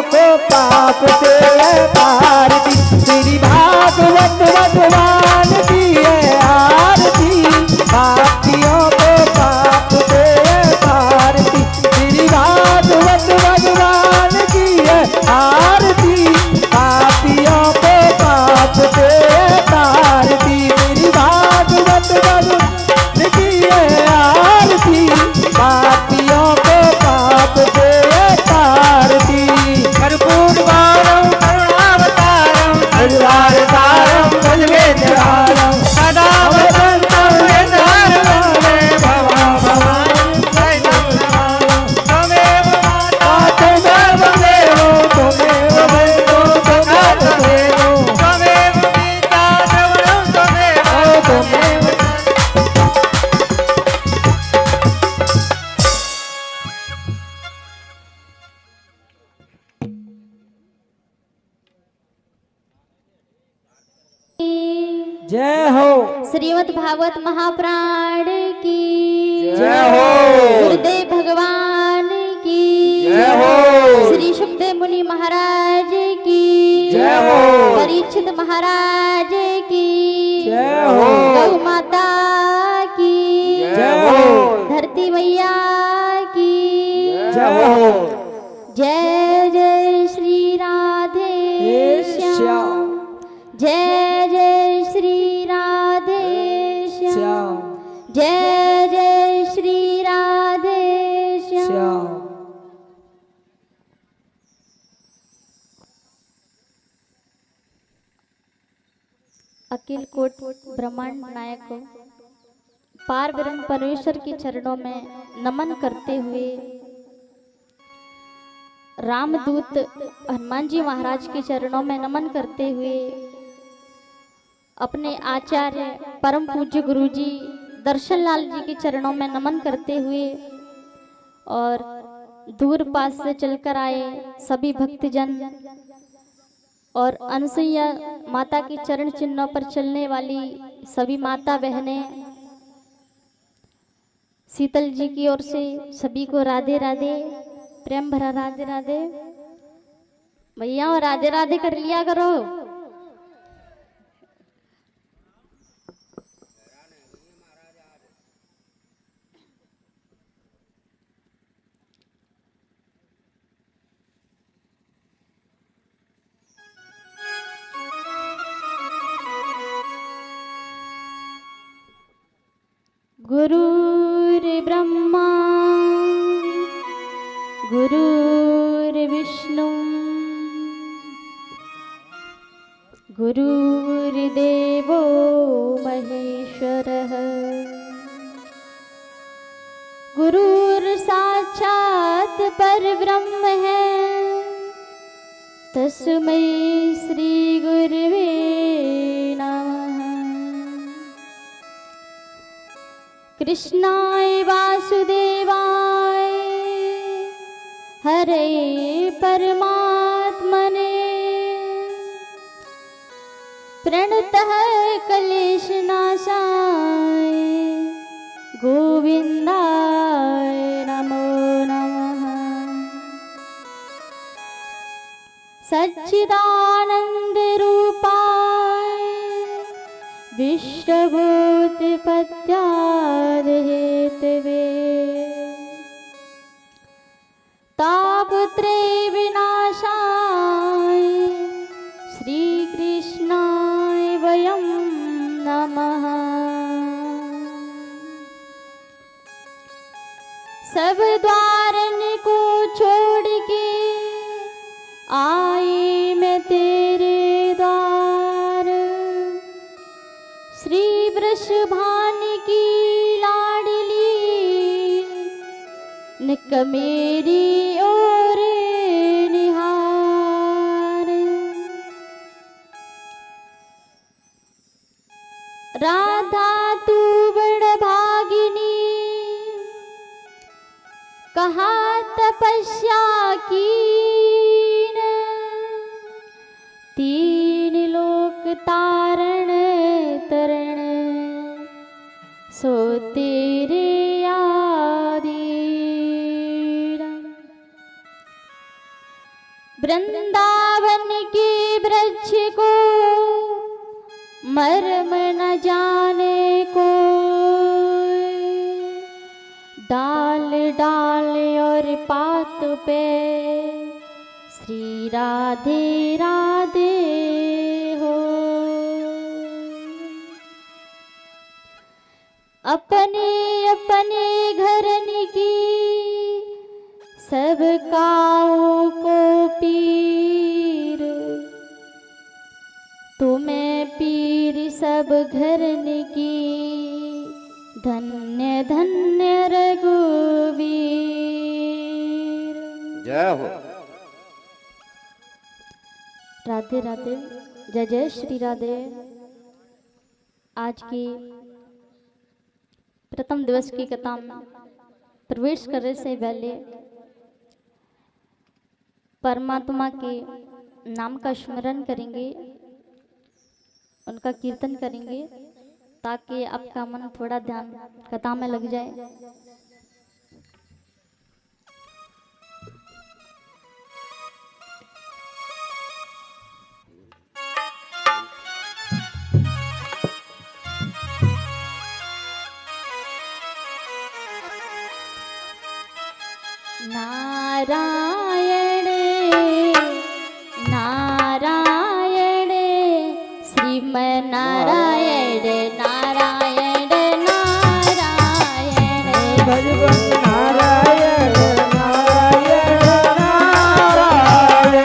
को पाप से तारती, श्री भागवत भगवान की है आरती, पापियों को पाप से तारती, श्री भागवत भगवान की है आरती, पापियों को पाप से तारती, श्री भागवत भगवान की है आरती, पापियों को पाप से तारती। कर्पूर वारं करुणावतारं संसारसारं भजवेन्द्रहारं सदा वसन्तं वेदारणे भवां भवानी दैवं त्वमेव माता त्वमेव त्वमेव बन्धो त्वमेव त्वमेव पिता त्वमेव जय हो। श्रीमद् भागवत महापुराण की जय हो। गुरुदेव भगवान की जय हो। श्री सुखदेव मुनि महाराज की जय हो। परीक्षित महाराज की जय हो। गौ माता की जय हो। धरती मैया की जय हो। जय जय श्री राधे श्याम, जय जय श्री राधे श्याम, जय जय श्री राधे श्याम। अखिल कोट ब्रह्मांड नायक को पार ब्रह्म परमेश्वर के चरणों में नमन करते हुए रामदूत हनुमान जी महाराज के चरणों में नमन करते हुए अपने आचार्य परम पूज्य गुरुजी दर्शन लाल जी के चरणों में नमन करते हुए और दूर पास से चलकर आए सभी भक्तजन और अनसुईया माता के चरण चिन्हों पर चलने वाली सभी माता बहनें, शीतल जी की ओर से सभी को राधे राधे, प्रेम भरा राधे राधे। भैया और राधे राधे कर लिया करो। गुरुर्ब्रह्मा गुरुर्विष्णु गुरुर्देवो महेश्वरः गुरुर्साक्षात् परब्रह्म है तस्मै श्री गुरवे नमः। कृष्णाय वासुदेवाय हरे परमात्मने प्रणतः क्लेशनाशाय गोविन्दाय नमो नमः। सच्चिदानंद रूपाय विश्वभूतिपत्यादिहेतवे तापत्रय विनाशाय श्रीकृष्णाय वयं नमः। सब द्वारन को छोड़ के आई मैं तेरे द्वार, श्री वृषभान की लाडली निक मेरी ओर निहार। राधा तू बड़ भागिनी कहा तपस्या कीन, तीन लोक तारण तरण सो तेरे आदि। वृंदावन की वृक्ष को मर्म न जाने को, डाल डाल और पात पे श्री राधे राधे हो। अपने अपने घरन की सब काओ को पीर, तुम्हें पीर सब घरन की, धन्य धन्य रघुवीर। जय हो। राधे राधे, जय जय श्री राधे। आज की प्रथम दिवस की कथा में प्रवेश करने से पहले परमात्मा के नाम का स्मरण करेंगे, उनका कीर्तन करेंगे, ताकि आपका मन थोड़ा ध्यान कथा में लग जाए। नारायण नारायण श्रीमन्नारायण नारायण नारायण भगवान नारायण नारायण नारायण।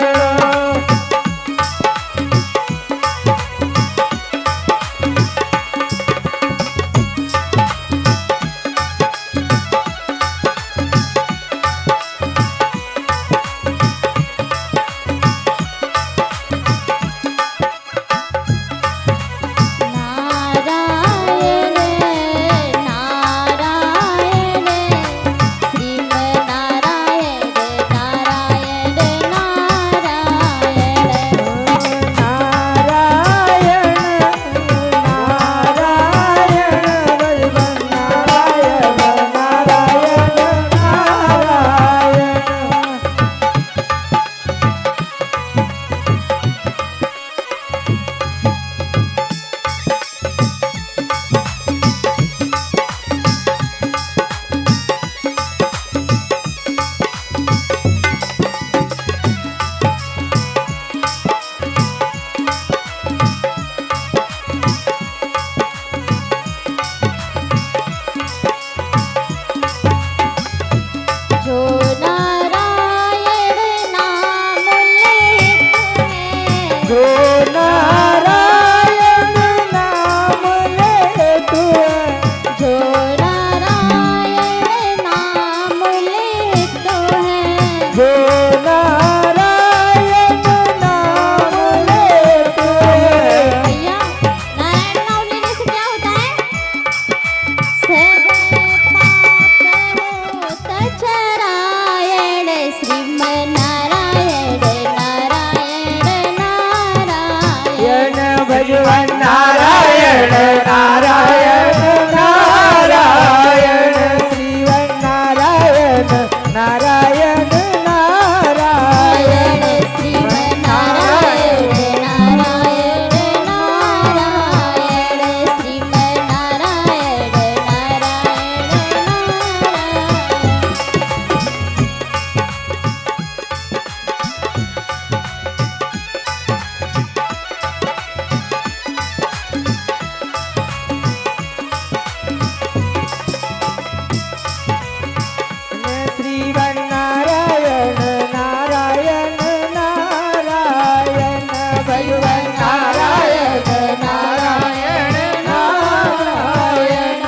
भगवान नारायण नारायण नारायण श्रीवन नारायण नारायण नारायण श्रीमन नारायण नारायण नारायण श्रीमन नारायण श्रीवन नारायण नारायण नारायण भगवान नारायण नारायण नारायण।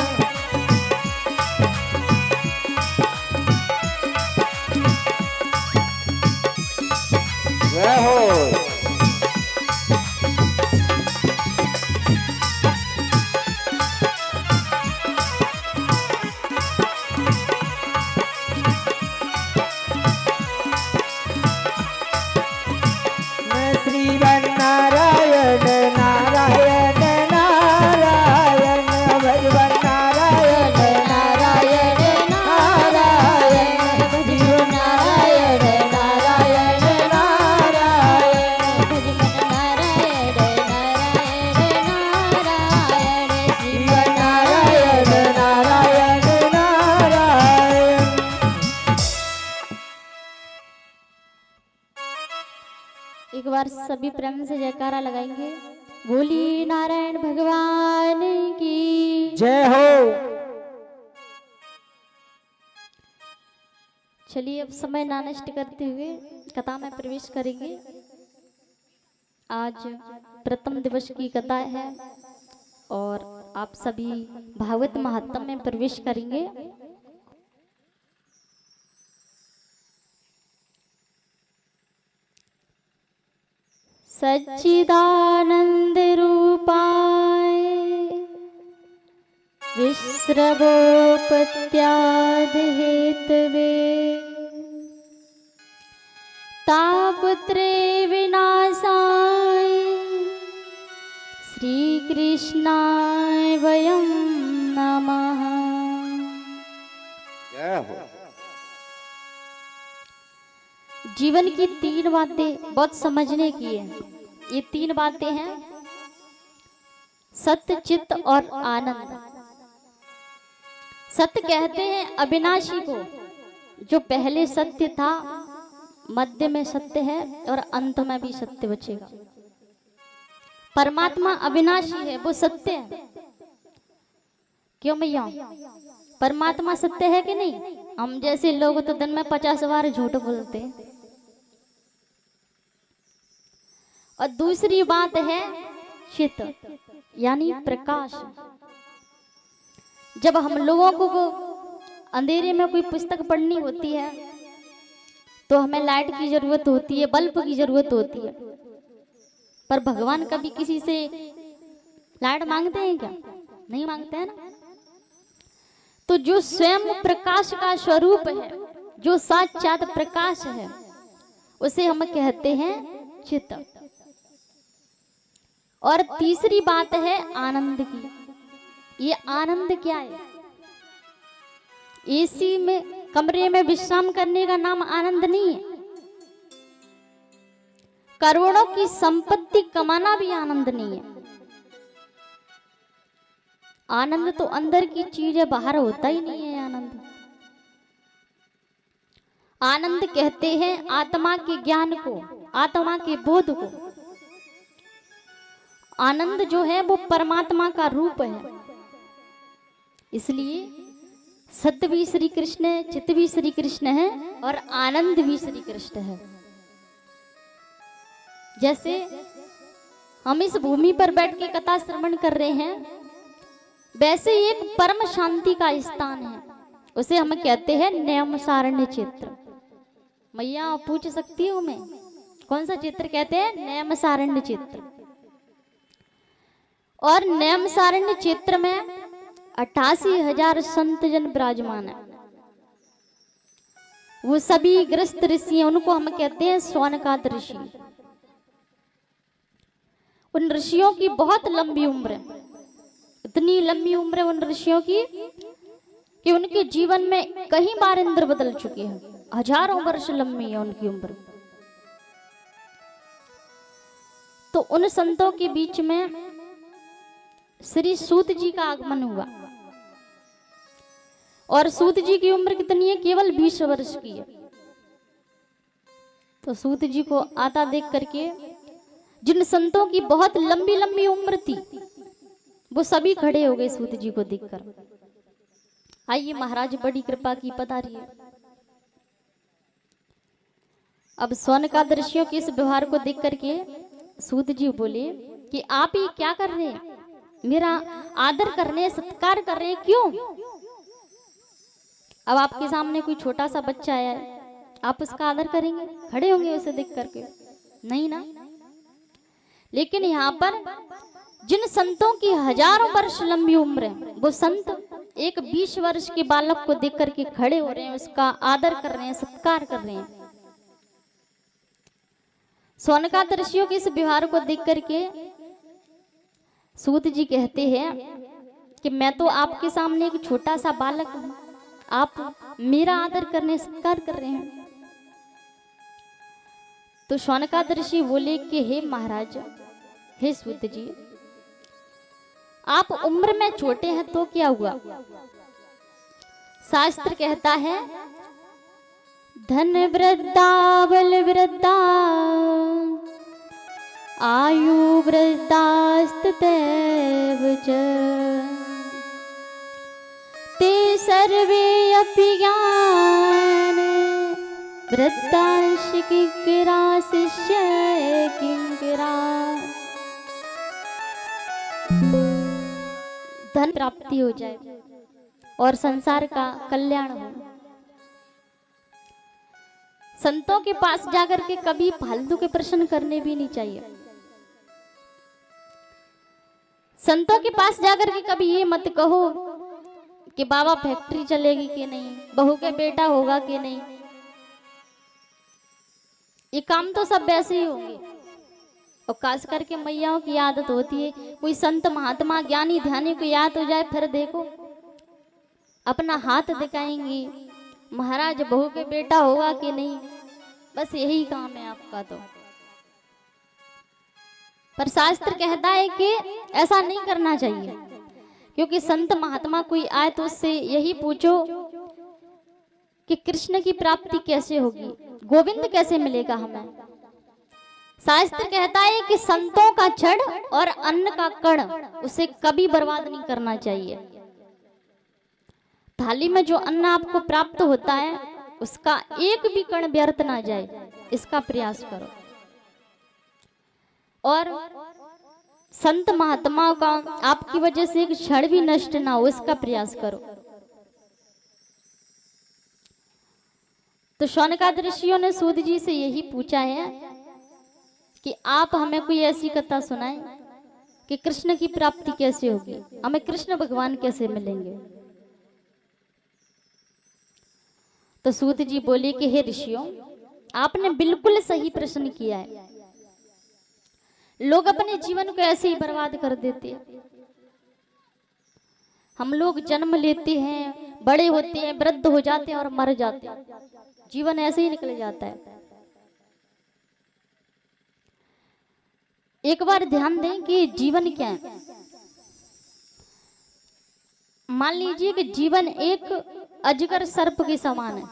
जय हो। श्रीवन नारायण नारायण नारायण भगवान नारायण नारायण नारायण श्रीवन नारायण नारायण नारायण। बार सभी प्रेम से जयकारा लगाएंगे। बोली नारायण भगवान की जय हो। चलिए अब समय ना नष्ट करते हुए कथा में प्रवेश करेंगे। आज प्रथम दिवस की कथा है और आप सभी भागवत महात्म में प्रवेश करेंगे। सच्चिदानंद रूपाय विश्रवोपत्यादि हेतवे तापुत्रे विनाशाय श्री कृष्णाय वयं नमः। जय हो। जीवन की तीन बातें बहुत समझने की है। ये तीन बातें हैं सत्य, चित्त और आनंद। सत्य कहते हैं अविनाशी को, जो पहले सत्य था, मध्य में सत्य है और अंत में भी सत्य बचेगा। परमात्मा अविनाशी है, वो सत्य है। क्यों मैया? परमात्मा सत्य है कि नहीं? हम जैसे लोग तो दिन में 50 बार झूठ बोलते हैं। और दूसरी बात है चित्त, यानी प्रकाश। जब हम लोगों को अंधेरे में कोई पुस्तक पढ़नी होती है तो हमें लाइट की जरूरत होती है, बल्ब की जरूरत होती है। पर भगवान कभी किसी से लाइट मांगते हैं क्या? नहीं मांगते हैं ना। तो जो स्वयं प्रकाश का स्वरूप है, जो साक्षात प्रकाश है, उसे हम कहते हैं चित्त। और तीसरी बात है आनंद की। ये आनंद क्या है? एसी में कमरे में विश्राम करने का नाम आनंद नहीं है। करोड़ों की संपत्ति कमाना भी आनंद नहीं है। आनंद तो अंदर की चीज है, बाहर होता ही नहीं है आनंद। आनंद कहते हैं आत्मा के ज्ञान को, आत्मा के बोध को। आनंद जो है वो परमात्मा का रूप है। इसलिए सत्य भी श्री कृष्ण है, चित्त भी श्री कृष्ण है और आनंद भी श्री कृष्ण है। जैसे हम इस भूमि पर बैठ के कथा श्रवण कर रहे हैं, वैसे ही एक परम शांति का स्थान है, उसे हम कहते हैं नैमिषारण्य क्षेत्र। मैया पूछ सकती हूँ मैं, कौन सा क्षेत्र कहते हैं? नैमिषारण्य क्षेत्र। और नैमिषारण्य क्षेत्र में 88,000 संत जन विराजमान है। वो सभी ग्रस्त ऋषि हैं, उनको हम कहते हैं शौनकाद ऋषि। उन ऋषियों की बहुत लंबी उम्र है, इतनी लंबी उम्र है उन ऋषियों की कि उनके जीवन में कई बार इंद्र बदल चुके हैं। हजारों वर्ष लंबी है उनकी उम्र। तो उन संतों के बीच में श्री सूत जी का आगमन हुआ। और सूत जी की उम्र कितनी है? केवल 20 वर्ष की है। तो सूत जी को आता देख करके जिन संतों की बहुत लंबी लंबी उम्र थी, वो सभी खड़े हो गए सूत जी को देखकर। आइए महाराज, बड़ी कृपा की पधारी है। अब शौनकाद ऋषियों के इस व्यवहार को देख करके सूत जी बोले कि आप ये क्या कर रहे हैं? मेरा आदर कर रहे हैं, सत्कार कर रहे हैं, क्यों? अब आपके सामने कोई छोटा सा बच्चा आया है, आप उसका आदर करेंगे? खड़े होंगे उसे देख करके? नहीं ना। लेकिन यहाँ पर जिन संतों की हजारों वर्ष लंबी उम्र है, वो संत एक 20 वर्ष के बालक को देख करके खड़े हो रहे हैं, उसका आदर कर रहे हैं, सत्कार कर रहे हैं। शौनकाद ऋषियों के इस व्यवहार को देख करके सूत जी कहते हैं कि मैं तो आपके सामने एक छोटा सा बालक हूं, आप मेरा आदर करने सत्कार कर रहे हैं। तो शौनकाद ऋषि बोले कि हे महाराज, हे सूत जी, आप उम्र में छोटे हैं तो क्या हुआ? शास्त्र कहता है धन वृद्धा बल वृद्धा आयु वृद्धास्ततैव च ते सर्वे अपि ज्ञाने वृद्धांश किंकिरा शिष्य किंकिरा। धन प्राप्ति हो जाए और संसार का कल्याण हो। संतों के पास जाकर के कभी फालतू के प्रश्न करने भी नहीं चाहिए। संतों के पास जाकर के कभी ये मत कहो कि बाबा फैक्ट्री चलेगी कि नहीं, बहू के बेटा होगा कि नहीं। ये काम तो सब वैसे ही होंगे। और खास करके मैयाओं की आदत होती है, कोई संत महात्मा ज्ञानी ध्यानी को याद हो जाए, फिर देखो अपना हाथ दिखाएंगी, महाराज बहू के बेटा होगा कि नहीं। बस यही काम है आपका तो। पर शास्त्र कहता है कि ऐसा नहीं करना चाहिए, क्योंकि संत महात्मा कोई आए तो उससे यही पूछो कि कृष्ण की प्राप्ति कैसे होगी, गोविंद कैसे मिलेगा हमें। शास्त्र कहता है कि संतों का जड़ और अन्न का कण उसे कभी बर्बाद नहीं करना चाहिए। थाली में जो अन्न आपको प्राप्त होता है उसका एक भी कण व्यर्थ ना जाए, इसका प्रयास करो। और संत महात्माओं का आपकी वजह से एक क्षण भी नष्ट ना हो, इसका प्रयास करो। तो शौनकादि ऋषियों ने सूत जी से यही पूछा है कि आप हमें कोई ऐसी कथा सुनाएं कि कृष्ण की प्राप्ति कैसे होगी, हमें कृष्ण भगवान कैसे मिलेंगे। तो सूत जी बोले कि हे ऋषियों, आपने बिल्कुल सही प्रश्न किया है। लोग अपने जीवन को ऐसे ही बर्बाद कर देते हैं। हम लोग जन्म लेते हैं, बड़े होते हैं, वृद्ध हो जाते हैं और मर जाते हैं। जीवन ऐसे ही निकल जाता है। एक बार ध्यान दें कि जीवन क्या है। मान लीजिए कि जीवन एक अजगर सर्प के समान है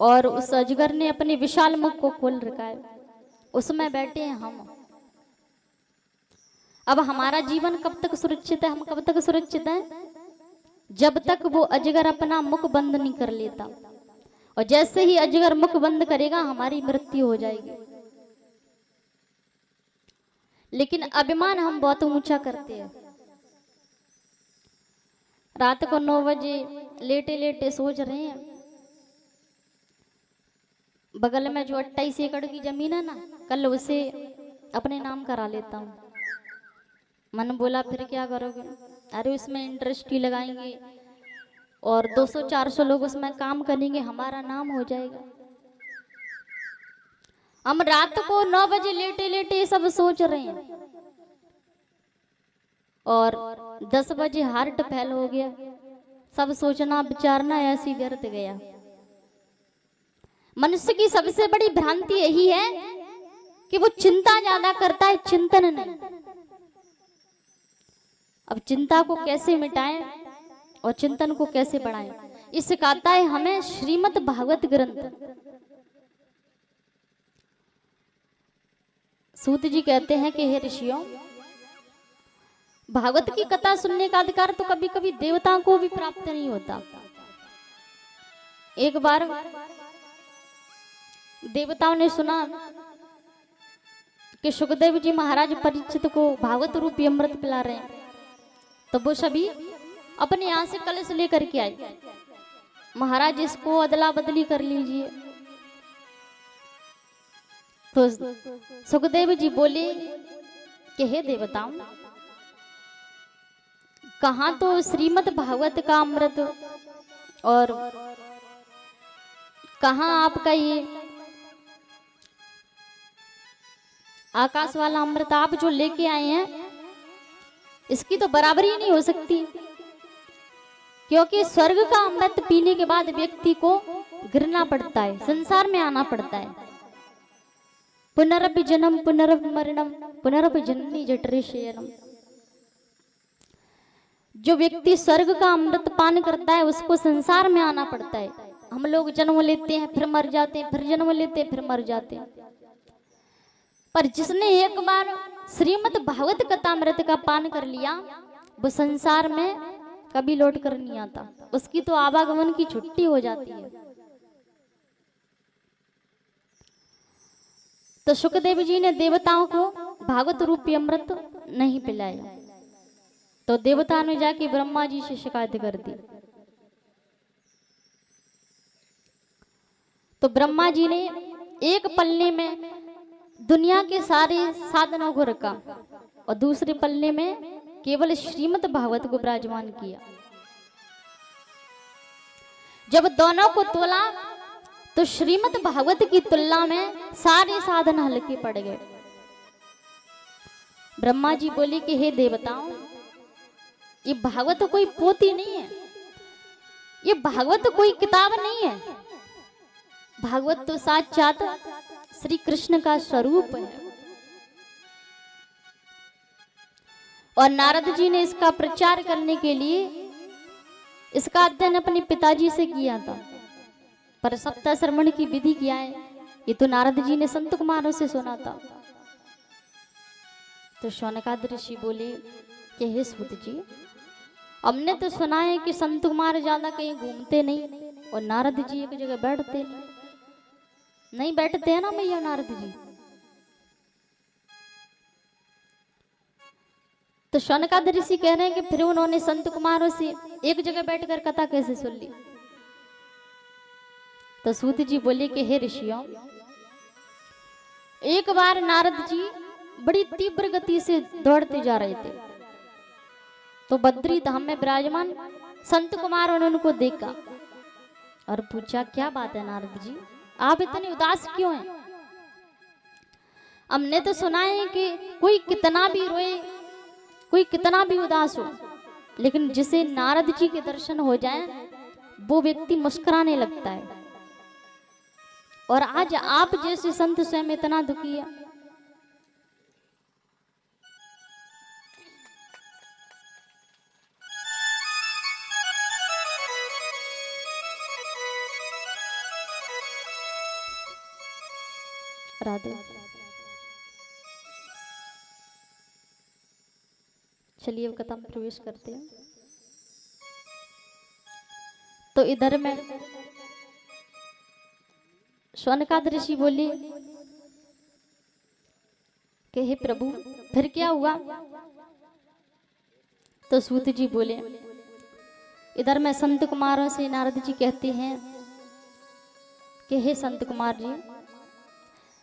और उस अजगर ने अपने विशाल मुख को खोल रखा है, उसमें बैठे हैं हम। अब हमारा जीवन कब तक सुरक्षित है, हम कब तक सुरक्षित हैं? जब तक वो अजगर अपना मुख बंद नहीं कर लेता। और जैसे ही अजगर मुख बंद करेगा हमारी मृत्यु हो जाएगी। लेकिन अभिमान हम बहुत ऊंचा करते हैं। रात को 9 बजे लेटे लेटे सोच रहे हैं बगल में जो 28 एकड़ की जमीन है ना, कल उसे अपने नाम करा लेता हूँ। मन बोला फिर क्या करोगे? अरे उसमें इंडस्ट्री लगाएंगे और 200-400 लोग उसमें काम करेंगे, हमारा नाम हो जाएगा। हम रात को 9 बजे लेटे लेटे सब सोच रहे हैं और 10 बजे हार्ट फेल हो गया। सब सोचना विचारना ऐसी व्यर्थ गया। मनुष्य की सबसे बड़ी भ्रांति यही है कि वो चिंता ज्यादा करता है, चिंतन नहीं। अब चिंता को कैसे मिटाएं और चिंतन को कैसे बढ़ाएं, इस सिखाता है हमें श्रीमद् भागवत ग्रंथ। सूत जी कहते हैं कि हे ऋषियों, भागवत की कथा सुनने का अधिकार तो कभी कभी देवताओं को भी प्राप्त नहीं होता। एक बार देवताओं ने सुना कि सुखदेव जी महाराज परीक्षित को भागवत रूपी अमृत पिला रहे हैं, तो वो सभी अपने यहां से कलश लेकर के आए। महाराज इसको अदला बदली कर लीजिए। तो सुखदेव जी बोले कि हे देवताओं, कहां तो श्रीमद् भागवत का अमृत और कहां आपका ये आकाश वाला अमृत आप जो लेके आए हैं, इसकी तो बराबरी नहीं हो सकती। क्योंकि स्वर्ग का अमृत पीने के बाद व्यक्ति को गिरना पड़ता है, संसार में आना पड़ता है। पुनरपि जन्म पुनरपि मरणम पुनरपि जननी जठरे शयनम। जो व्यक्ति स्वर्ग का अमृत पान करता है उसको संसार में आना पड़ता है। हम लोग जन्म लेते हैं फिर मर जाते हैं, फिर जन्म लेते हैं फिर मर जाते हैं। पर जिसने एक बार श्रीमद् भागवत कथामृत का पान कर लिया वो संसार में कभी लौट कर नहीं आता, उसकी तो आवागमन की छुट्टी हो जाती है। तो सुखदेव जी ने देवताओं को भागवत रूपी अमृत नहीं पिलाया, तो देवता ने जाके ब्रह्मा जी से शिकायत कर दी। तो ब्रह्मा जी ने एक पल्ले में दुनिया के सारे साधनों को रखा और दूसरे पल्ले में केवल श्रीमद् भागवत को विराजमान किया। जब दोनों को तोला तो श्रीमद् भागवत की तुलना में सारे साधन हल्के पड़ गए। ब्रह्मा जी बोले कि हे देवताओं, ये भागवत कोई पोथी नहीं है, ये भागवत कोई किताब नहीं है, भागवत तो साक्षात श्री कृष्ण का स्वरूप है। और नारद जी ने इसका प्रचार करने के लिए इसका अध्ययन अपने पिताजी से किया था, पर सप्ताह श्रवण की विधि क्या है ये तो नारद जी ने संत कुमारों से सुना था। तो शौनकादिक ऋषि बोले कि हे सूत जी, हमने तो सुना है कि संत कुमार ज्यादा कहीं घूमते नहीं और नारद जी एक जगह बैठते नहीं बैठते हैं ना मैया नारद जी। तो शौनकादिक ऋषि कह रहे हैं कि फिर उन्होंने संत कुमारों से एक जगह बैठकर कथा कैसे सुन ली। तो सूत जी बोले कि हे ऋषियों, एक बार नारद जी बड़ी तीव्र गति से दौड़ते जा रहे थे, तो बद्री धाम में विराजमान संत कुमारों ने उनको देखा और पूछा क्या बात है नारद जी, आप इतने उदास क्यों हैं? हमने तो सुना है कि कोई कितना भी रोए, कोई कितना भी उदास हो, लेकिन जिसे नारद जी के दर्शन हो जाए वो व्यक्ति मुस्कुराने लगता है, और आज आप जैसे संत स्वयं इतना दुखी है। राधे। चलिए अब कथा में प्रवेश करते हैं। तो इधर में शौनकादिक ऋषि बोले कि हे प्रभु फिर क्या हुआ? तो सूत जी बोले, इधर में संत कुमारों से नारद जी कहते हैं कि हे संत कुमार जी,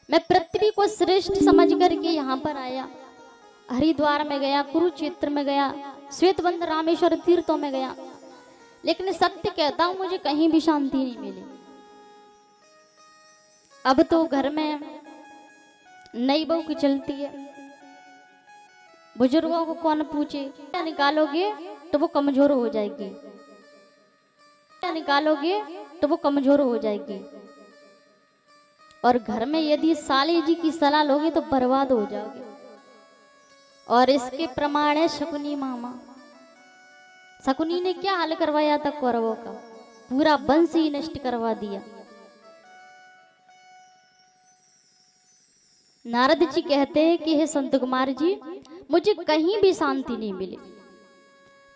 मैं पृथ्वी को श्रेष्ठ समझ करके यहाँ पर आया, हरिद्वार में गया, कुरुक्षेत्र में गया, श्वेतबंध रामेश्वर तीर्थों में गया, लेकिन सत्य कहता हूं मुझे कहीं भी शांति नहीं मिली। अब तो घर में नई बहू की चलती है, बुजुर्गों को कौन पूछे, क्या निकालोगे तो वो कमजोर हो जाएगी, क्या निकालोगे तो वो कमजोर हो जाएगी, और घर में यदि साली जी की सलाह लोगे तो बर्बाद हो जाओगे। और इसके प्रमाण है शकुनी मामा। शकुनी ने क्या हाल करवाया था कौरवों का, पूरा वंश ही नष्ट करवा दिया। नारद जी कहते हैं कि हे संत कुमार जी, मुझे कहीं भी शांति नहीं मिली।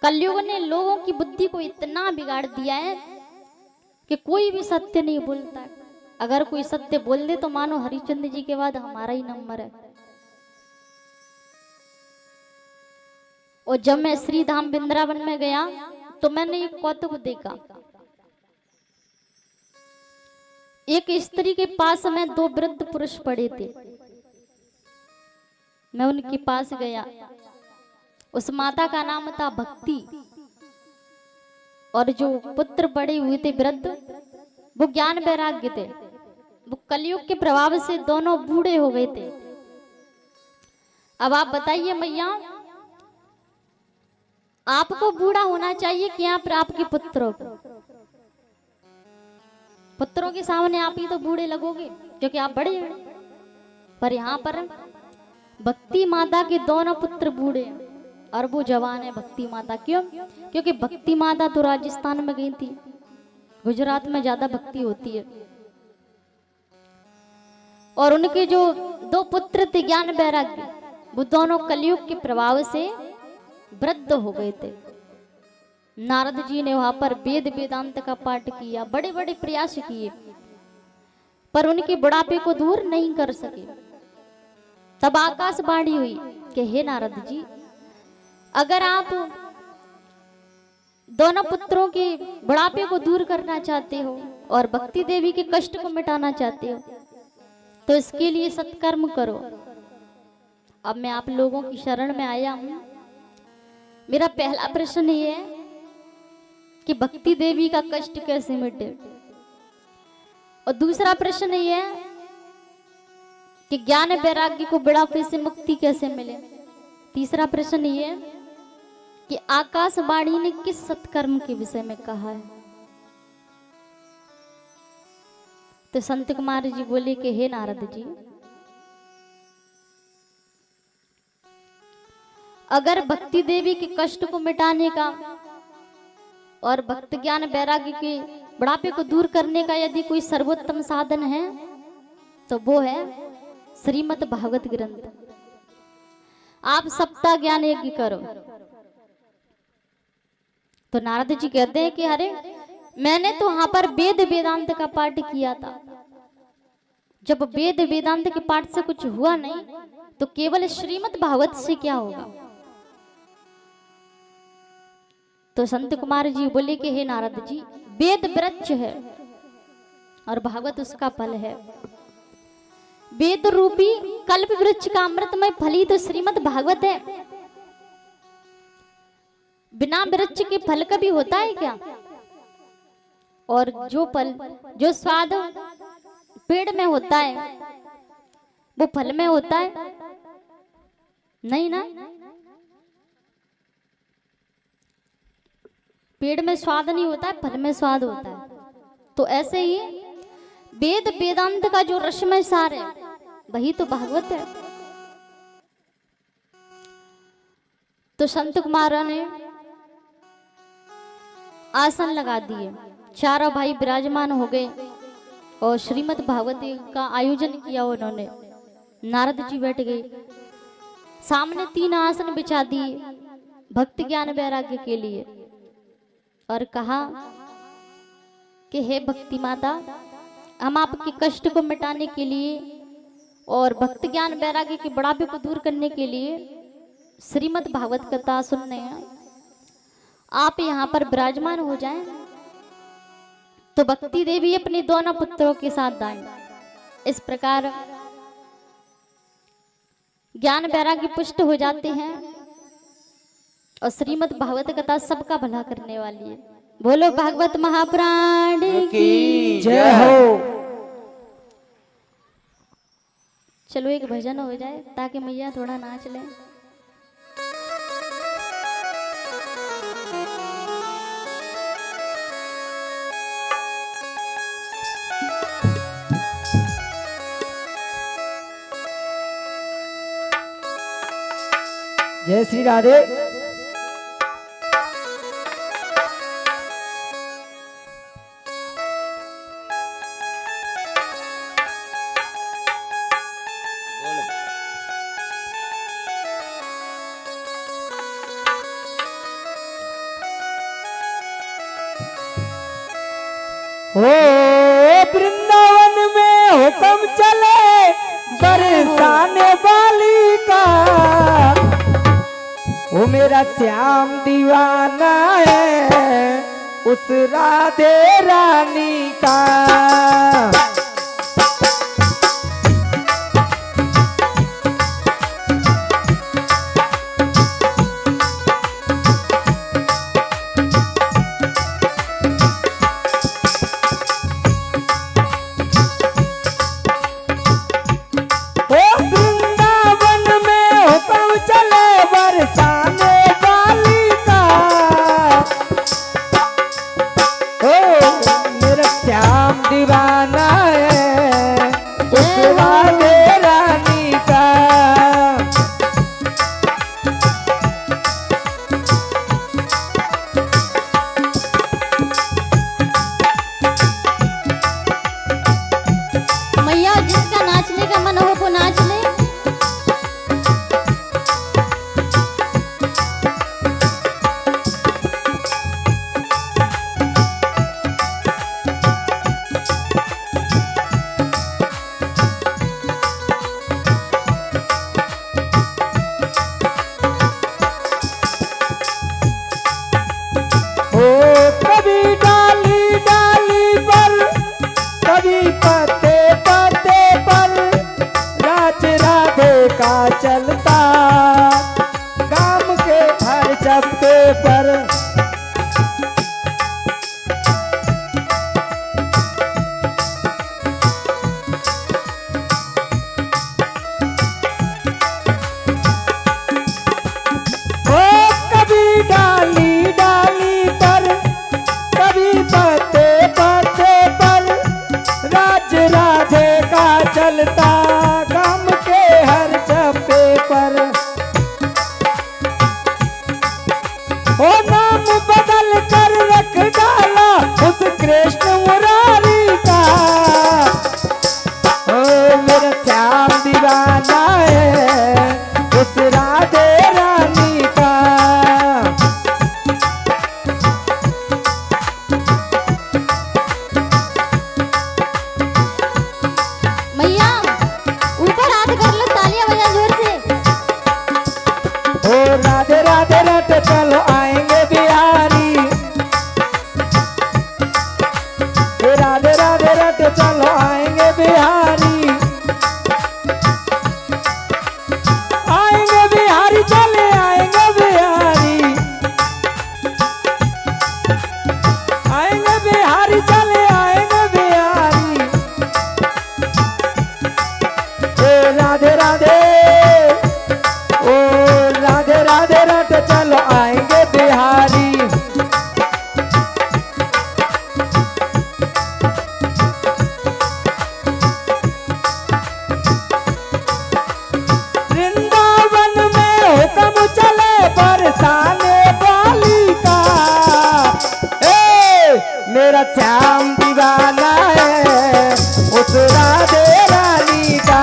कलयुग ने लोगों की बुद्धि को इतना बिगाड़ दिया है कि कोई भी सत्य नहीं बोलता है। अगर कोई सत्य बोल दे तो मानो हरिश्चंद्र जी के बाद हमारा ही नंबर है। और जब मैं श्री धाम वृंदावन में गया तो मैंने एक कौतुक देखा। एक स्त्री के पास में दो वृद्ध पुरुष पड़े थे। मैं उनके पास गया, उस माता का नाम था भक्ति, और जो पुत्र पड़े हुए थे वृद्ध वो ज्ञान वैराग्य थे। वो कलयुग के प्रभाव से दोनों बूढ़े हो गए थे। अब आप बताइए मैया, आपको बूढ़ा होना चाहिए कि यहाँ पर आपके पुत्रों को? पुत्रों के सामने आप ही तो बूढ़े लगोगे क्योंकि आप बड़े हैं। पर यहाँ पर भक्ति माता के दोनों पुत्र बूढ़े हैं और वो जवान है भक्ति माता। क्यों? क्योंकि भक्ति माता तो राजस्थान में गई थी, गुजरात में ज्यादा भक्ति होती है। और उनके जो दो पुत्र थे ज्ञान वैराग्य, वो दोनों कलयुग के प्रभाव से वृद्ध हो गए थे। नारद जी ने वहां पर वेद वेदांत का पाठ किया, बड़े बड़े प्रयास किए, पर उनके बुढ़ापे को दूर नहीं कर सके। तब आकाशवाणी हुई कि हे नारद जी, अगर आप दोनों पुत्रों के बुढ़ापे को दूर करना चाहते हो और भक्ति देवी के कष्ट को मिटाना चाहते हो, तो इसके लिए सत्कर्म करो। अब मैं आप लोगों की शरण में आया हूं। मेरा पहला प्रश्न ये है कि भक्ति देवी का कष्ट कैसे मिटे, और दूसरा प्रश्न ये है कि ज्ञान वैराग्य को बुढ़ापे से मुक्ति कैसे मिले। तीसरा प्रश्न ये है कि आकाशवाणी ने किस सत्कर्म के विषय में कहा है। तो संत कुमार जी बोले कि हे नारद जी, अगर भक्ति देवी के कष्ट को मिटाने का और भक्त ज्ञान वैराग्य के बुढ़ापे को दूर करने का यदि कोई सर्वोत्तम साधन है तो वो है श्रीमद् भागवत ग्रंथ। आप सप्ताह ज्ञान यज्ञ करो। तो नारद जी कहते हैं कि अरे मैंने तो वहां पर वेद वेदांत का पाठ किया था। जब वेद वेदांत के पाठ से कुछ हुआ नहीं तो केवल श्रीमद् भागवत से क्या होगा। तो संत कुमार जी बोले कि हे नारद जी, वेद वृक्ष है और भागवत उसका फल है। वेद रूपी कल्प वृक्ष का अमृतमय फल ही तो श्रीमद् भागवत है। बिना वृक्ष के फल कभी होता है क्या। और जो फल, जो स्वाद पेड़ में होता है वो फल में होता है नहीं ना। पेड़ में स्वाद नहीं होता है, फल में स्वाद होता है। तो ऐसे ही वेद वेदांत का जो रसमय सार है वही तो भागवत है। तो संत कुमार ने आसन लगा दिए, चारों भाई विराजमान हो गए और श्रीमद् भागवत का आयोजन किया उन्होंने। नारद जी बैठ गए, सामने 3 आसन बिछा दिए भक्ति ज्ञान वैराग्य के लिए और कहा कि हे भक्ति माता, हम आपके कष्ट को मिटाने के लिए और भक्ति ज्ञान वैराग्य के बुढ़ापे को दूर करने के लिए श्रीमद् भागवत कथा सुनने हैं, आप यहाँ पर विराजमान हो जाएं। तो भक्ति देवी अपने दोनों पुत्रों के साथ आए। इस प्रकार ज्ञान वैराग्य पुष्ट हो जाते हैं और श्रीमद् भागवत कथा सबका भला करने वाली है। बोलो भागवत महापुराण की जय हो। चलो एक भजन हो जाए ताकि मैया थोड़ा नाच ले। जय श्री राधे। हो वृंदावन में हुक्म चले बरसाने वाली का, वो मेरा श्याम दीवाना है उस राधे रानी का। दीवाना है उस राधे रानी का। मैया जिसका नाचने का चलो आएंगे बिहारी। राधे राधे रट चलो आएंगे बिहारी। आएंगे बिहारी चले आएंगे बिहारी। आएंगे बिहारी चले आएंगे बिहारी। ओ राधे राधे, ओ राधे राधे रट चलो आएंगे बिहारी। वृंदावन में हुक्म चले बरसाने वाली का। मेरा श्याम दीवाना है उस राधे रानी का।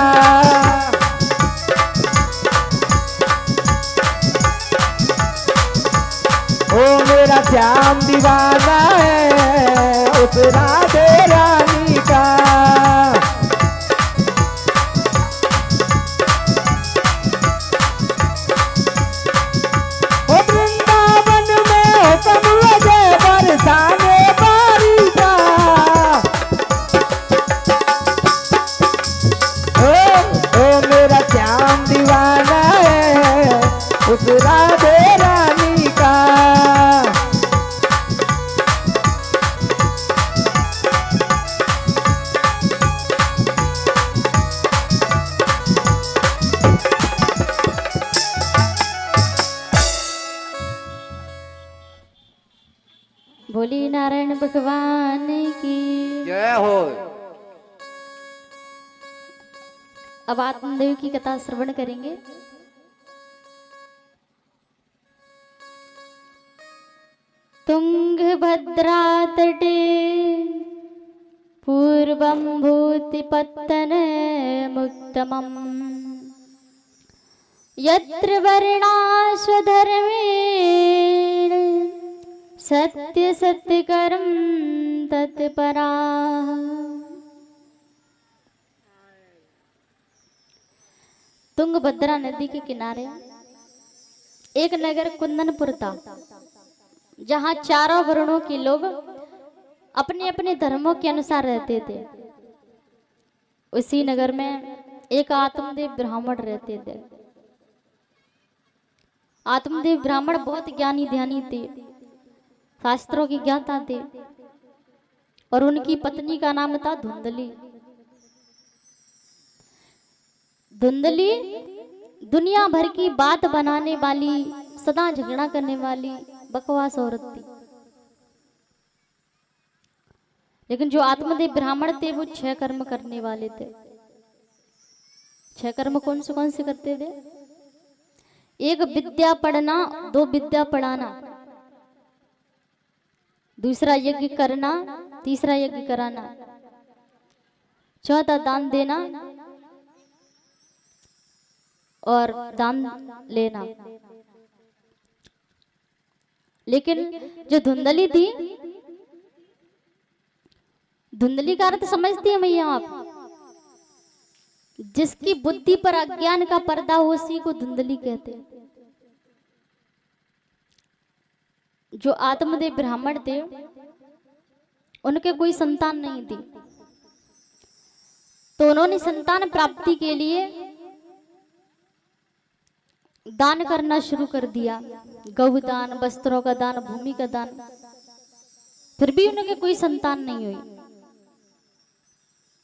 ओ मेरा श्याम दीवाना है उस राधे रानी का। ओ वृंदावन में हुक्म लगे बरसाने वाली का। ओ मेरा श्याम दीवाना है उस राधे रानी का। बोली नारायण भगवान की जय हो। अब आत्मदेव की कथा श्रवण करेंगे। तुंगभद्रा तटे पूर्वं भूतिपत्तन मुक्तमम् यत्र वर्णाश्वधर्मेण सत्य सत्यकरं तत्परा। तुंगभद्रा नदी के किनारे एक नगर कुंदनपुर था, जहाँ चारों वर्णों के लोग अपने अपने धर्मों के अनुसार रहते थे। उसी नगर में एक आत्मदेव ब्राह्मण रहते थे। आत्मदेव ब्राह्मण बहुत ज्ञानी ध्यानी थे, शास्त्रों की ज्ञाता थे, और उनकी पत्नी का नाम था धुंधली। धुंधली दुनिया भर की बात बनाने वाली, सदा झगड़ा करने वाली बकवास औरत थी। लेकिन जो आत्मदेव ब्राह्मण थे वो 6 कर्म करने वाले थे। 6 कर्म कौन से करते थे? 1 विद्या पढ़ना, 2 विद्या पढ़ाना, दूसरा यज्ञ करना, तीसरा यज्ञ कराना, चौथा दान देना और दान लेना। लेकिन जो धुंधली थी, धुंधली का अर्थ समझती है मैया आप? जिसकी बुद्धि पर अज्ञान का पर्दा हो उसी को धुंधली कहते हैं। जो आत्मदेव ब्राह्मण थे उनके कोई संतान नहीं थी, तो उन्होंने संतान प्राप्ति के लिए दान करना शुरू कर दिया। गौ दान, वस्त्रों का दान, भूमि का दान। फिर भी उनके कोई संतान नहीं हुई।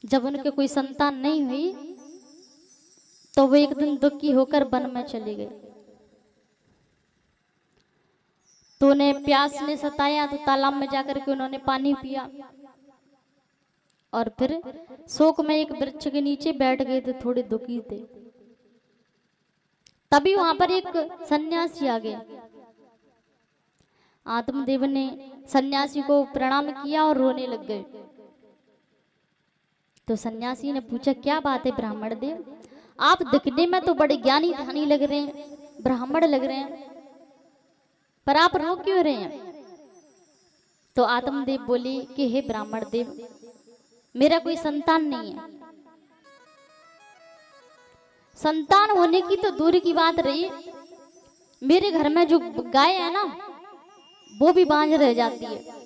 जब उनके कोई संतान नहीं हुई तो वो एक दिन दुखी होकर वन में चले गए। तो उन्हें प्यास ने सताया तो तालाब में जाकर के उन्होंने पानी पिया और फिर शोक में एक वृक्ष के नीचे बैठ गए थे, थोड़े दुखी थे। तभी वहां पर एक सन्यासी आ गया। आत्मदेव ने सन्यासी को प्रणाम किया और रोने लग गए। तो सन्यासी ने पूछा, क्या बात है ब्राह्मण देव, आप दिखने में तो बड़े ज्ञानी ध्यानी लग रहे हैं, ब्राह्मण लग रहे हैं, पर आप रो क्यों रहे हैं? तो आत्मदेव बोले कि हे ब्राह्मण देव, मेरा कोई संतान नहीं है। संतान होने की तो दूर की बात रही, मेरे घर में जो गाय है ना वो भी बांझ रह जाती है।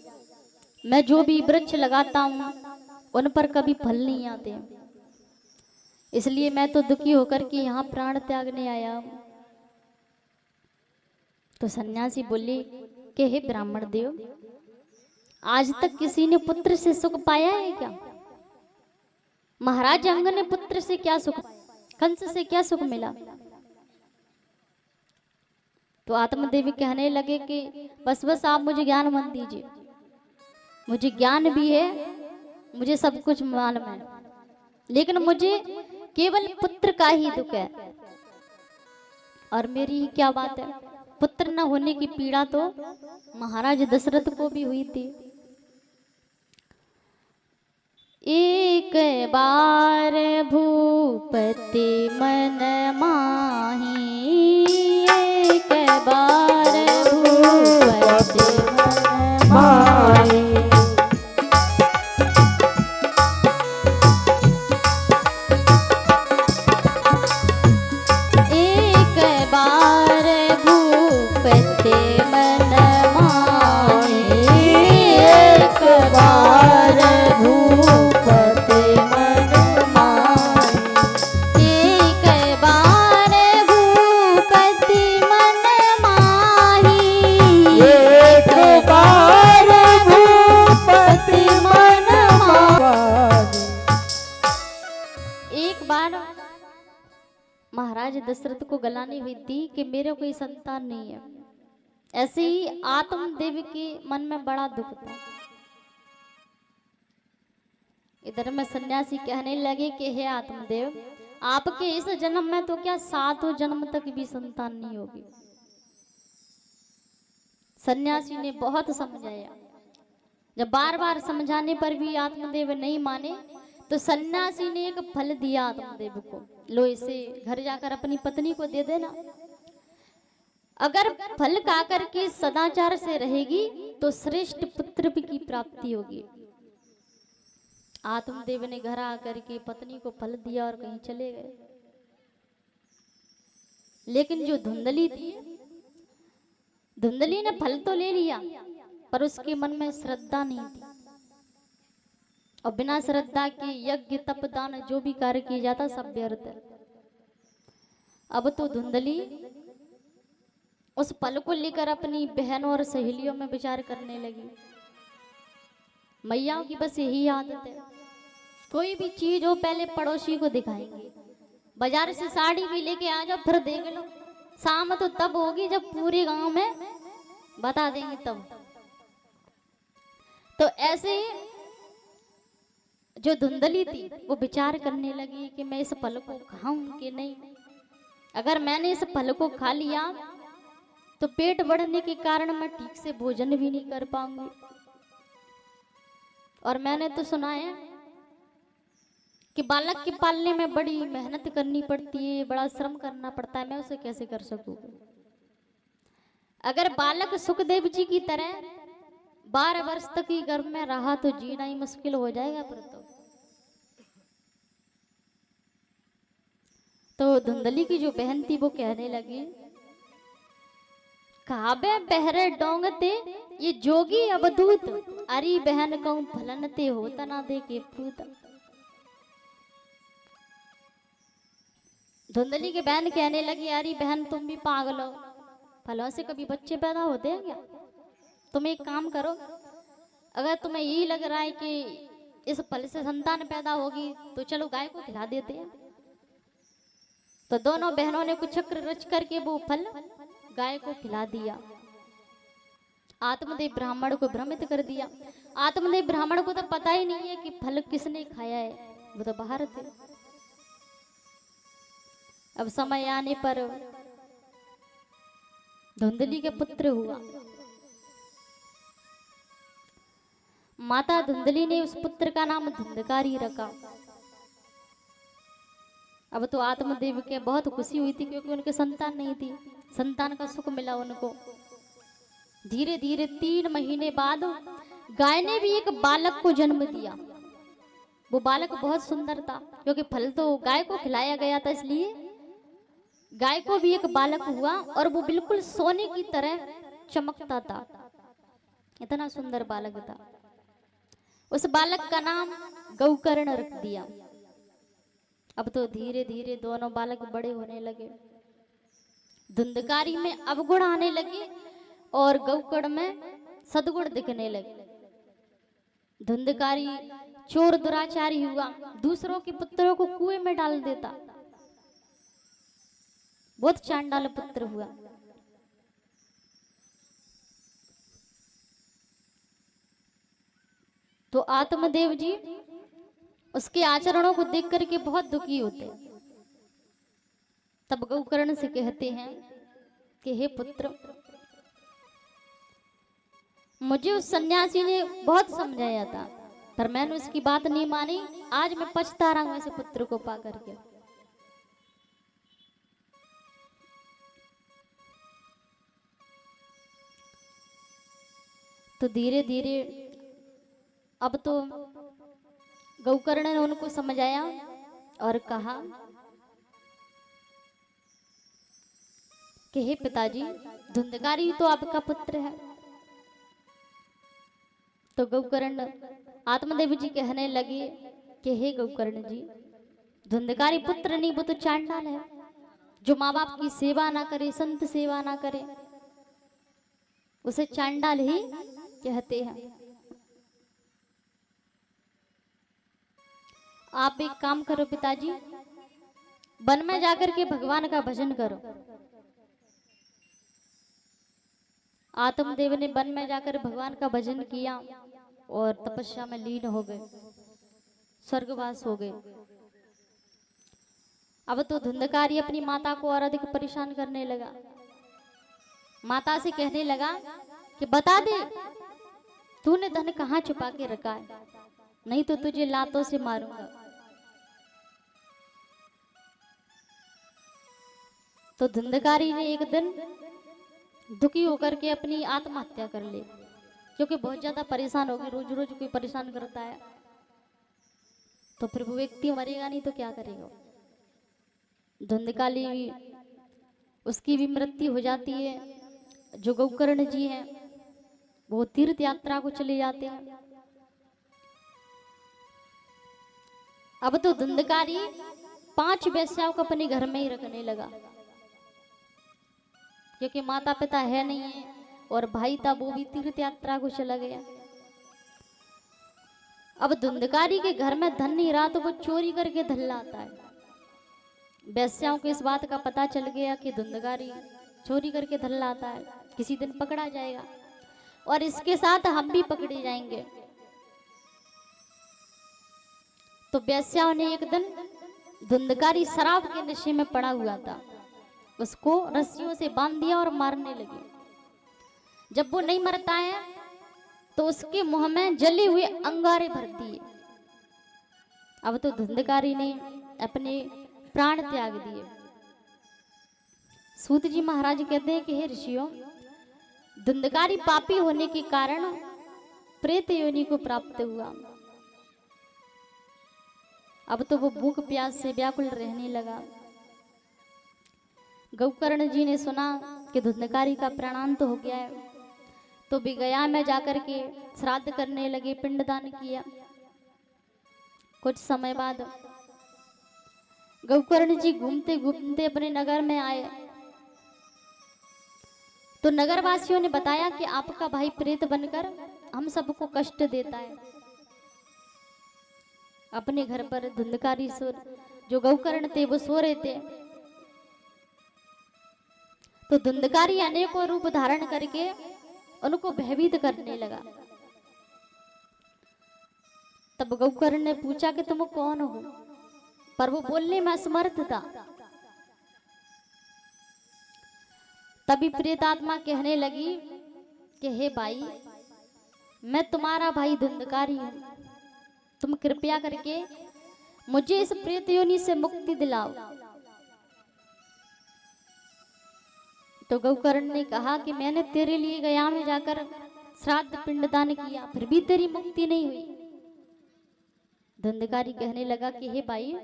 मैं जो भी वृक्ष लगाता हूँ उन पर कभी फल नहीं आते, इसलिए मैं तो दुखी होकर के यहाँ प्राण त्यागने आया हूँ। तो सन्यासी बोले कि हे ब्राह्मण देव, आज तक किसी ने पुत्र से सुख पाया है क्या? महाराज अंग ने पुत्र से क्या सुख, कंस से क्या सुख मिला? तो आत्मदेव कहने लगे कि बस आप मुझे ज्ञान मत दीजिए, मुझे ज्ञान भी है, मुझे सब कुछ मालूम है, लेकिन मुझे केवल पुत्र का ही दुख है। और मेरी ही क्या बात है, पुत्र न होने की पीड़ा तो महाराज दशरथ को भी हुई थी। एक बार भूपति मन माही, एक बार भूपति मन माही। एक बार भूपति मन माही, एक बार भूपति मन माही, एक बार भूपति मन माही, एक बार भूपति मन माही। एक बार महाराज दशरथ को गलानी हुई थी कि मेरे कोई संतान नहीं है। ऐसे ही आत्मदेव के मन में बड़ा दुख था। इधर में सन्यासी कहने लगे कि हे आत्मदेव, आपके इस जन्म में तो क्या 7 जन्म तक भी संतान नहीं होगी। सन्यासी ने बहुत समझाया, जब बार बार समझाने पर भी आत्मदेव नहीं माने तो सन्यासी ने एक फल दिया आत्मदेव को, लो इसे घर जाकर अपनी पत्नी को दे देना, अगर फल खाकर के सदाचार से रहेगी तो श्रेष्ठ पुत्र की प्राप्ति होगी। आत्मदेव ने घर आकर के पत्नी को फल दिया और कहीं चले गए। लेकिन जो धुंधली थी, धुंधली ने फल तो ले लिया पर उसके मन में श्रद्धा नहीं थी, और बिना श्रद्धा के यज्ञ तप दान जो भी कार्य किया जाता सब व्यर्थ है। अब तो धुंधली उस फल को लेकर अपनी बहनों और सहेलियों में विचार करने लगी। मैयाओं की बस यही आदत है, कोई भी चीज हो पहले पड़ोसी को दिखाएंगे। बाजार से साड़ी भी लेके आ जाओ फिर देख लो, शाम तो तब होगी जब पूरे गांव में बता देंगे तब। तो ऐसे ही जो धुंधली थी वो विचार करने लगी कि मैं इस फल को खाऊं कि नहीं। अगर मैंने इस फल को खा लिया तो पेट बढ़ने के कारण मैं ठीक से भोजन भी नहीं कर पाऊंगी, और मैंने तो सुना है कि बालक के पालने में बड़ी मेहनत करनी पड़ती है, बड़ा श्रम करना पड़ता है, मैं उसे कैसे कर सकूंगी। अगर बालक सुखदेव जी की तरह 12 वर्ष तक ही गर्भ में रहा तो जीना ही मुश्किल हो जाएगा। पर तो धुंधली की जो बहन थी वो कहने लगी, काबे बहरे डोंगते ये जोगी अवधूत, अरी बहन कहूं फलनते होता ना दे के पूत। धुंधली की बहन कहने लगी, अरे बहन तुम भी पागल हो, फलों से कभी बच्चे पैदा होते हैं क्या? तुम एक काम करो, अगर तुम्हें यही लग रहा है कि इस फल से संतान पैदा होगी तो चलो गाय को खिला देते हैं। तो दोनों बहनों ने कुछ चक्र रच करके वो फल गाय को खिला दिया। आत्मदेव ब्राह्मण को भ्रमित कर दिया। आत्मदेव ब्राह्मण को तो पता ही नहीं है कि फल किसने खाया है, वो तो बाहर थे। अब समय आने पर धुंधली के पुत्र हुआ। माता धुंधली ने उस पुत्र का नाम धुंधकारी रखा। अब तो आत्मदेव के बहुत खुशी हुई थी क्योंकि उनके संतान नहीं थी, संतान का सुख मिला उनको। धीरे धीरे 3 महीने बाद गाय ने भी एक बालक को जन्म दिया। वो बालक बहुत सुंदर था क्योंकि फल तो गाय को खिलाया गया था, इसलिए गाय को भी एक बालक हुआ और वो बिल्कुल सोने की तरह चमकता था। इतना सुंदर बालक था। उस बालक का नाम गौकर्ण रख दिया। अब तो धीरे धीरे दोनों बालक बड़े होने लगे। धुंधकारी में अवगुण आने लगे और गौकर्ण में सद्गुण दिखने लगे। धुंधकारी चोर दुराचारी हुआ, दूसरों के पुत्रों को कुएं में डाल देता। बहुत चांडाल पुत्र हुआ। तो आत्मदेव जी उसके आचरणों को देख करके बहुत दुखी होते। तब गौकर्ण से कहते हैं कि हे पुत्र, मुझे उस सन्यासी ने बहुत समझाया था, पर मैंने उसकी बात नहीं मानी। आज मैं पछता रहा हूं ऐसे पुत्र को पा करके। तो धीरे धीरे अब तो गौकर्ण ने उनको समझाया और कहा कि हे पिताजी, धुंधकारी तो आपका पुत्र है। तो गौकर्ण आत्मदेव जी कहने लगे कि हे गौकर्ण जी, धुंधकारी पुत्र नहीं, वो तो चांडाल है, जो माँ बाप की सेवा ना करे, संत सेवा ना करे, उसे चांडाल ही कहते हैं। आप एक काम करो पिताजी, वन में जाकर के भगवान का भजन करो। आत्मदेव ने वन में जाकर भगवान का भजन किया और तपस्या में लीन हो गए, स्वर्गवास हो गए। अब तो धुंधकारी अपनी माता को और अधिक परेशान करने लगा। माता से कहने लगा कि बता दे, तूने धन कहाँ छुपा के रखा है, नहीं तो तुझे लातों से मारूंगा। तो धुंधकारी ने एक दिन दुखी होकर के अपनी आत्महत्या कर ली, क्योंकि बहुत ज्यादा परेशान हो गए। रोज रोज कोई परेशान करता है तो फिर वो व्यक्ति मरेगा नहीं तो क्या करेगा। धुंधकारी उसकी भी मृत्यु हो जाती है। जो गौकर्ण जी हैं वो तीर्थ यात्रा को चले जाते हैं। अब तो धुंधकारी 5 वेश्याओं को अपने घर में ही रखने लगा, क्योंकि माता पिता है नहीं है और भाई था वो भी तीर्थ यात्रा को चला गया। अब धुंधकारी के घर में धन नहीं रहा तो वो चोरी करके धन लाता है। वेश्याओं को इस बात का पता चल गया कि धुंधकारी चोरी करके धन लाता है, किसी दिन पकड़ा जाएगा और इसके साथ हम भी पकड़े जाएंगे। तो वेश्याओं ने एक दिन, धुंधकारी शराब के नशे में पड़ा हुआ था, उसको रस्सियों से बांध दिया और मारने लगे। जब वो नहीं मरता है तो उसके मुंह में जले हुए अंगारे भर दिए। अब तो धुंधकारी ने अपने प्राण त्याग दिए। सूत जी महाराज कहते हैं कि हे ऋषियों, धुंधकारी पापी होने के कारण प्रेत योनि को प्राप्त हुआ। अब तो वो भूख प्यास से व्याकुल रहने लगा। गौकर्ण जी ने सुना कि धुंधकारी का प्राणांत हो गया है, तो भी गया में जाकर के श्राद्ध करने लगे, पिंडदान किया। कुछ समय बाद गौकर्ण जी घूमते घूमते अपने नगर में आए तो नगरवासियों ने बताया कि आपका भाई प्रेत बनकर हम सबको कष्ट देता है। अपने घर पर धुंधकारी जो गौकर्ण थे वो सो रहे थे। तो धुंधकारी अनेकों रूप धारण करके उनको भयभीत करने लगा। तब गौकर्ण ने पूछा कि तुम कौन हो, पर वो बोलने में असमर्थ था। तभी प्रेतात्मा कहने लगी कि हे भाई, मैं तुम्हारा भाई धुंधकारी हूं, तुम कृपया करके मुझे इस प्रेत योनि से मुक्ति दिलाओ। तो गौकर्ण ने कहा कि मैंने तेरे लिए गया में जाकर श्राद्ध पिंडदान किया, फिर भी तेरी मुक्ति नहीं हुई। धुंधकारी कहने लगा कि हे भाई,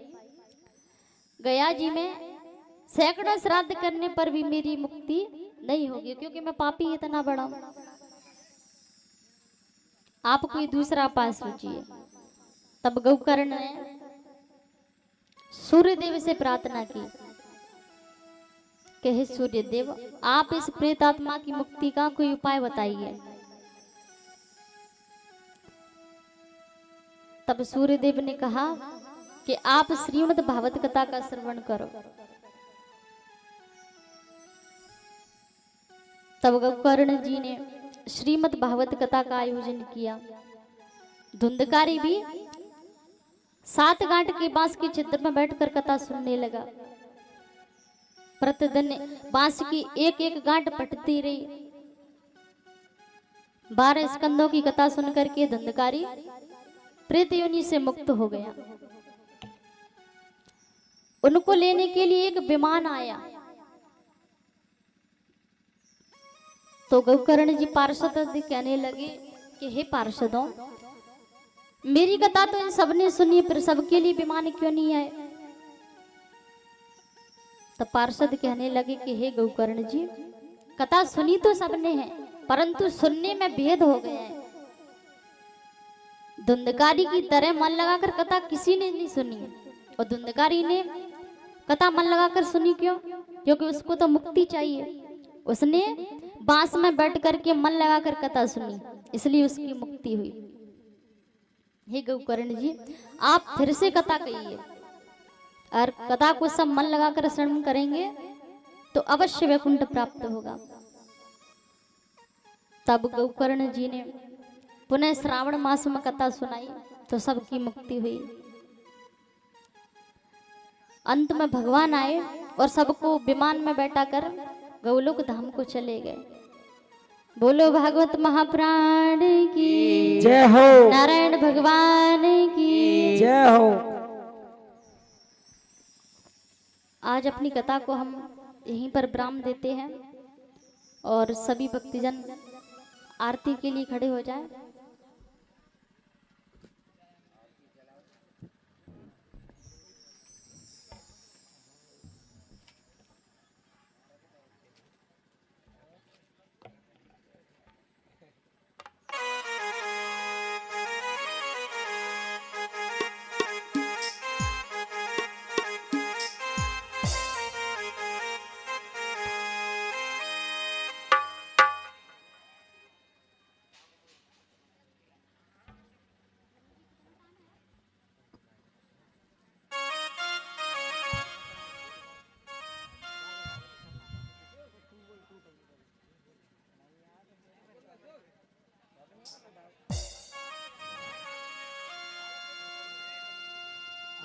गया जी में सैकड़ों श्राद्ध करने पर भी मेरी मुक्ति नहीं होगी, क्योंकि मैं पापी इतना बड़ा हूं। आप कोई दूसरा उपाय सोचिए। तब गौकर्ण ने सूर्यदेव से प्रार्थना की कि हे सूर्यदेव, आप इस प्रेतात्मा की मुक्ति का कोई उपाय बताइए। तब सूर्यदेव ने कहा कि आप श्रीमद् भागवत कथा का श्रवण करो। तब गौकर्ण जी ने श्रीमद् भागवत कथा का आयोजन किया। धुंधकारी भी 7 गांठ के बांस के छिद्र में बैठकर कथा सुनने लगा। प्रतिदिन बांस की एक एक गांठ पटती रही। 12 स्कंदों की कथा सुनकर के धुंधकारी प्रेत योनि से मुक्त हो गया। उनको लेने के लिए एक विमान आया। तो गौकर्ण जी पार्षद कहने लगे कि हे पार्षदों, मेरी कथा तो इन सबने सुनी, पर सबके लिए विमान क्यों नहीं आए? तब पार्षद कहने लगे कि हे गौकर्ण जी, कथा सुनी तो सबने है, परंतु सुनने में भेद हो गया है। धुंधकारी की तरह मन लगाकर कथा किसी ने नहीं सुनी, और धुंधकारी ने कथा मन लगाकर सुनी क्यों? क्योंकि उसको तो मुक्ति चाहिए। उसने बांस में बैठ करके मन लगाकर कथा सुनी, इसलिए उसकी मुक्ति हुई। हे गौकर्ण जी, आप फिर से कथा कहिए, और कथा को सब मन लगाकर श्रवण करेंगे तो अवश्य वैकुंठ प्राप्त होगा। तब गौकर्ण जी ने पुनः श्रावण मास में कथा सुनाई तो सबकी मुक्ति हुई। अंत में भगवान आए और सबको विमान में बैठा कर गौलोक धाम को चले गए। बोलो भागवत महाप्राण की जय हो, नारायण भगवान की जय हो। आज अपनी कथा को हम यहीं पर विराम देते हैं, और सभी भक्तजन आरती के लिए खड़े हो जाएं।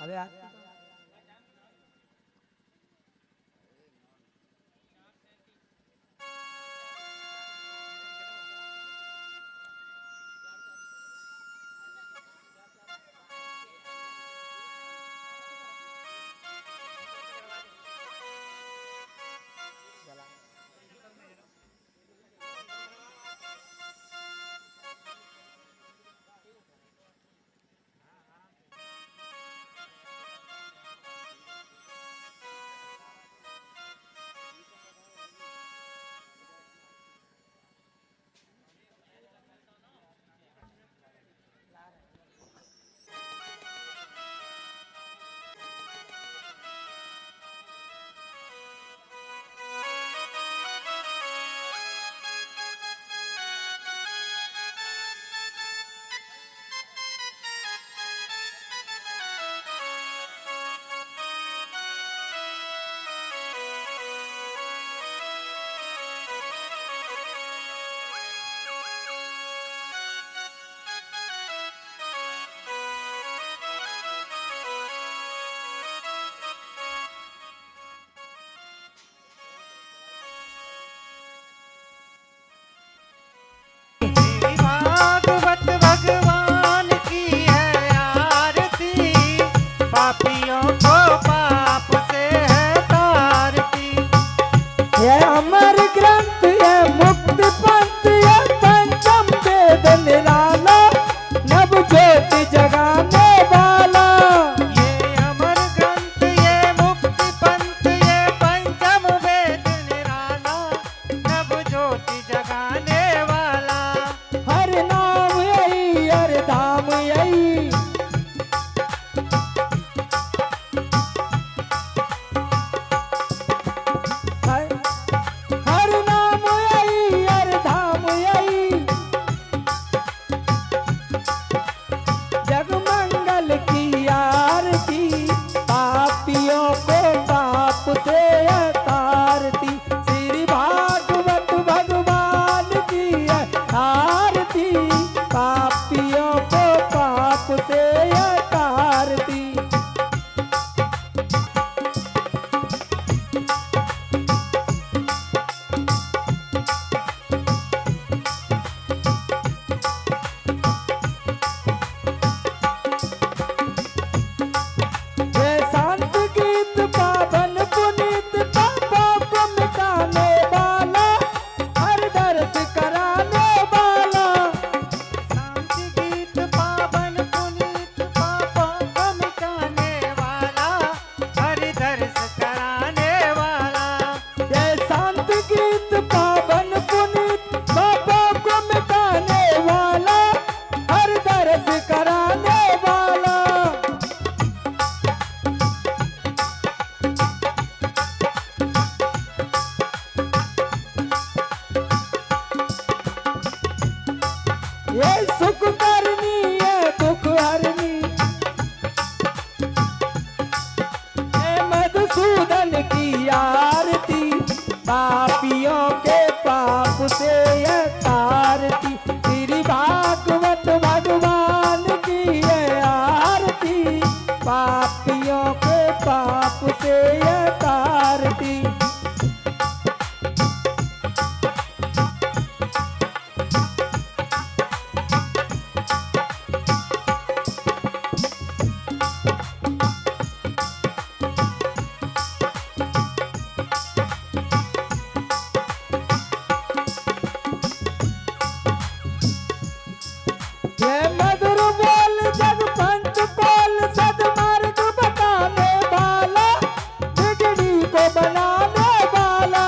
अबे यार, पापियों के पाप से ये तारती। ये मधुर बोल जग पंच बोल सदमार्ग बताने वाला, बिगड़ी को बनाने वाला।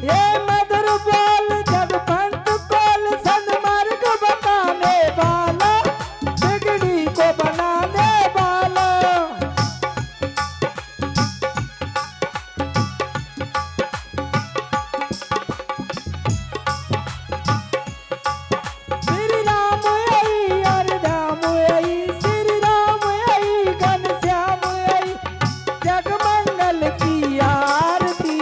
ये मधुर बोल जग पंच बोल सदमार्ग बताने वाला, बिगड़ी को बनाने वाला। श्री राम आई हर राम आई, श्री राम आई घनश्याम आई, जग मंगल की आरती।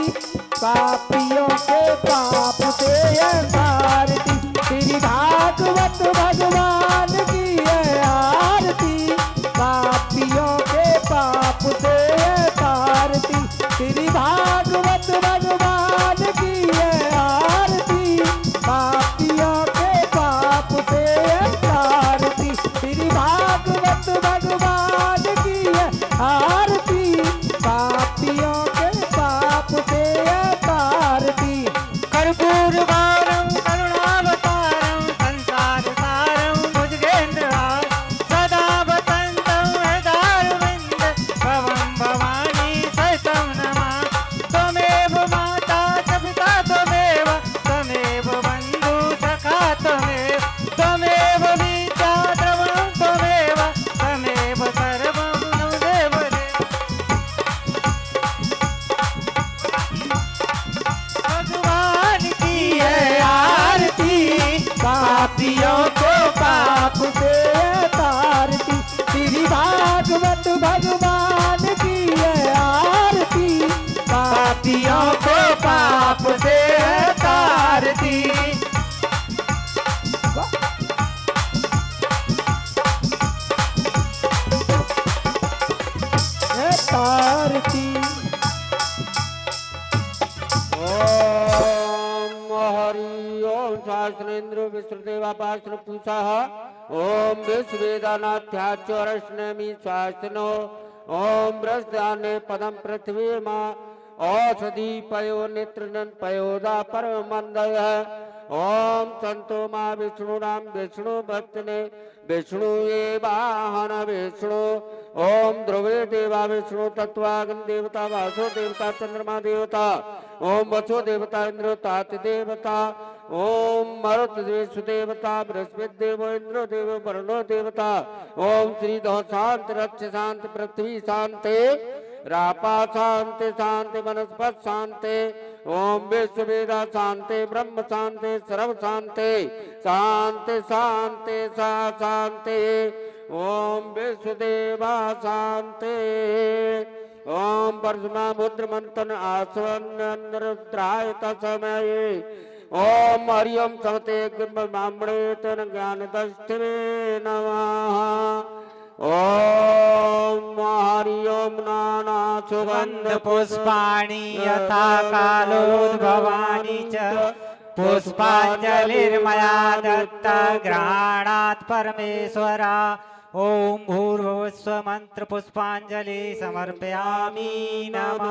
पापियों के पाप से आरती, श्री भागवत भगवान की है आरती। पापियों के पाप से आरती, श्री भागवत भगवान की है आरती। पापियों के पाप से आरती, श्री भागवत भगवान की है आरती। पापियों के पाप से आरती। कर्पूर वारं करुणावतारं संसार सारं भुजगेन्द्रहार सदा वसन्तं हृदयारविन्द भवं भवानी सहितं नमामि। त्वमेव माता च पिता त्वमेव, त्वमेव बन्धु सखा त्वमेव, त्वमेव विद्या द्रवणं त्वमेव, त्वमेव सर्वं मम देवदेव। भगवान की है आरती, पापियों को पाप से तारती, श्री भागवत भगवान की है आरती। पापियों को पाप से तारती। तारती। ओम हरि ओम सहस्रेन्द्र विश्वदेवापाश्र पूषा ओम विश्ववेदानाथ्याचरश्नमी शासनो ओम ब्रह्मज्ञाने पदम पृथ्वी माँ औषधि पयो नेत्रनन पयोदा परमंदय ओम संतो माँ विष्णु नाम विष्णु भक्त ने विष्णु ये वाहन विष्णु ओम ध्रुवे देवा विष्णु तत्वाग्नि देवता वासो देवता चंद्रमा देवता ओम वसो देवता इंद्र तात देवता ओम मरुत देव देवता बृहस्पति देव इंद्र देव वरुणो देवता ओम श्री दो शांत रक्ष शांत पृथ्वी शांति रापा शांति शांति वनस्पत शांति ओम विश्ववेदा शांति ब्रह्म शांति सर्व शांति शांति शांति शांति ओम विश्वदेवा शांति ओम परशुराम मुद्र मंथन आसवन रुद्राय तस्मये ओम हरिओम समते ब्राह्मणे तन ज्ञान दष्टिवे नमः ओम हरिओम नाना सुगंध पुष्पाणि यथा कालोद्भवानि च पुष्पांजलिर्मया दत्ता ग्रहाणात् परमेश्वरा। ओम भूर्भुवस्व मंत्र पुष्पांजलि समर्पयामि नमः।